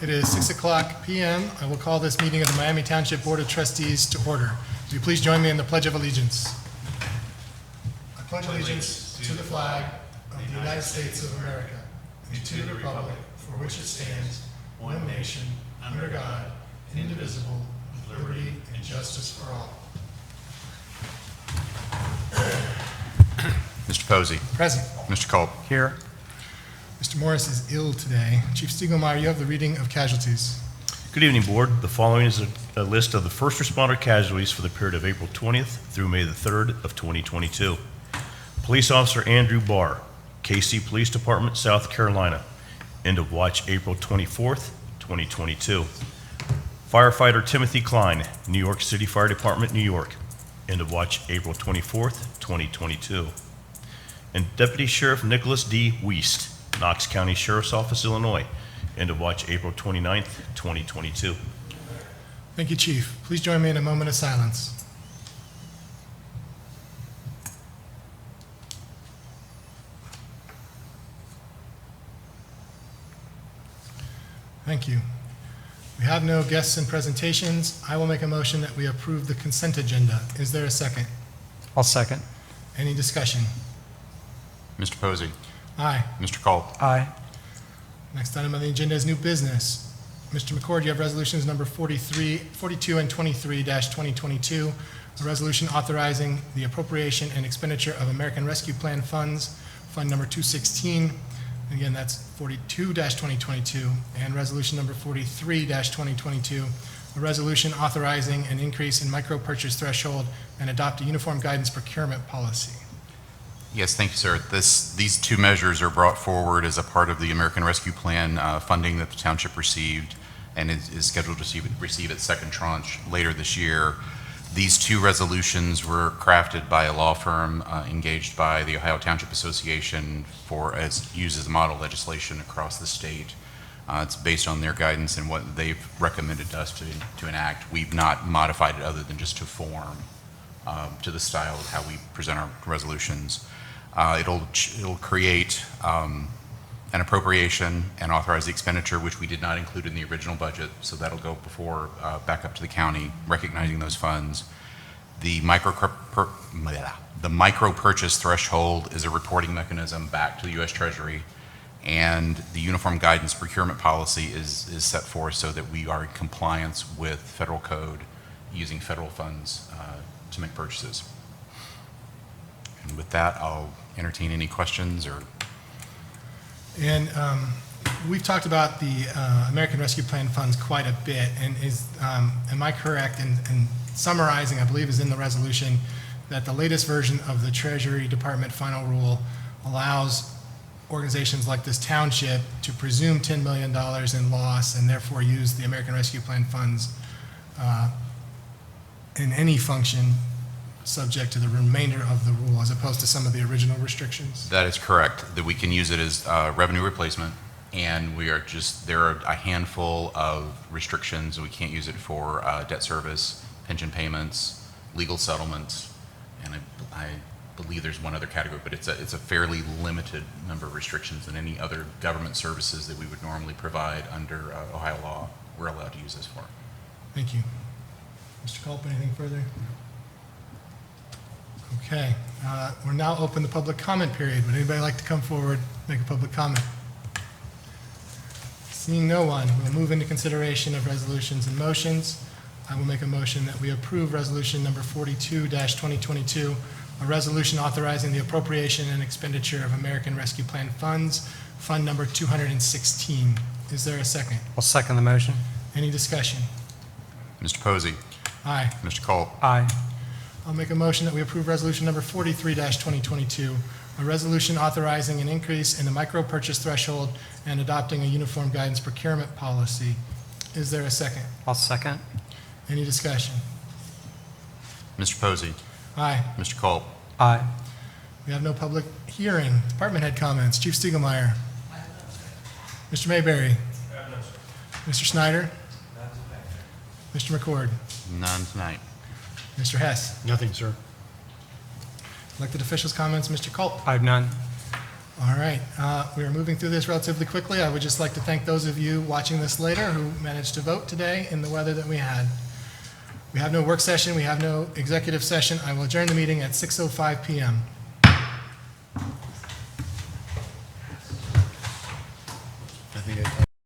It is 6:00 p.m. I will call this meeting of the Miami Township Board of Trustees to order. Will you please join me in the Pledge of Allegiance? I pledge allegiance to the flag of the United States of America and to the republic for which it stands, one nation, under God, indivisible, with liberty and justice for all. Mr. Posey. Present. Mr. Culp. Here. Mr. Morris is ill today. Chief Stiegelmeyer, you have the reading of casualties. Good evening, Board. The following is a list of the first responder casualties for the period of April 20th through May the 3rd of 2022. Police Officer Andrew Barr, KC Police Department, South Carolina. End of watch April 24th, 2022. Firefighter Timothy Klein, New York City Fire Department, New York. End of watch April 24th, 2022. And Deputy Sheriff Nicholas D. Wiest, Knox County Sheriff's Office, Illinois. End of watch April 29th, 2022. Thank you, Chief. Please join me in a moment of silence. Thank you. We have no guests and presentations. I will make a motion that we approve the consent agenda. Is there a second? I'll second. Any discussion? Mr. Posey. Aye. Mr. Culp. Aye. Next item on the agenda is new business. Mr. McCord, you have resolutions number 42 and 23-2022, a resolution authorizing the appropriation and expenditure of American Rescue Plan funds, Fund number 216. Again, that's 42-2022, and resolution number 43-2022, a resolution authorizing an increase in micro-purchase threshold and adopt a uniform guidance procurement policy. Yes, thank you, sir. These two measures are brought forward as a part of the American Rescue Plan funding that the township received and is scheduled to receive its second tranche later this year. These two resolutions were crafted by a law firm engaged by the Ohio Township Association used as model legislation across the state. It's based on their guidance and what they've recommended to us to enact. We've not modified it other than just to form to the style of how we present our resolutions. It'll create an appropriation and authorize the expenditure, which we did not include in the original budget, so that'll go back up to the county, recognizing those funds. The micro purchase threshold is a reporting mechanism back to the U.S. Treasury, and the uniform guidance procurement policy is set forth so that we are in compliance with federal code using federal funds to make purchases. And with that, I'll entertain any questions or. And we've talked about the American Rescue Plan funds quite a bit, and am I correct in summarizing, I believe is in the resolution, that the latest version of the Treasury Department final rule allows organizations like this township to presume $10 million in loss and therefore use the American Rescue Plan funds in any function subject to the remainder of the rule, as opposed to some of the original restrictions? That is correct, that we can use it as revenue replacement, and there are a handful of restrictions. We can't use it for debt service, pension payments, legal settlements, and I believe there's one other category, but it's a fairly limited number of restrictions than any other government services that we would normally provide under Ohio law we're allowed to use this for. Thank you. Mr. Culp, anything further? Okay, we're now open the public comment period. Would anybody like to come forward, make a public comment? Seeing no one, we'll move into consideration of resolutions and motions. I will make a motion that we approve resolution number 42-2022, a resolution authorizing the appropriation and expenditure of American Rescue Plan funds, Fund number 216. Is there a second? I'll second the motion. Any discussion? Mr. Posey. Aye. Mr. Culp. Aye. I'll make a motion that we approve resolution number 43-2022, a resolution authorizing an increase in the micro purchase threshold and adopting a uniform guidance procurement policy. Is there a second? I'll second. Any discussion? Mr. Posey. Aye. Mr. Culp. Aye. We have no public hearing. Department head comments. Chief Stiegelmeyer. Mr. Mayberry. Mr. Snyder. Mr. McCord. None tonight. Mr. Hess. Nothing, sir. Elected officials comments. Mr. Culp. I have none. All right, we are moving through this relatively quickly. I would just like to thank those of you watching this later who managed to vote today in the weather that we had. We have no work session, we have no executive session. I will adjourn the meeting at 6:05 PM.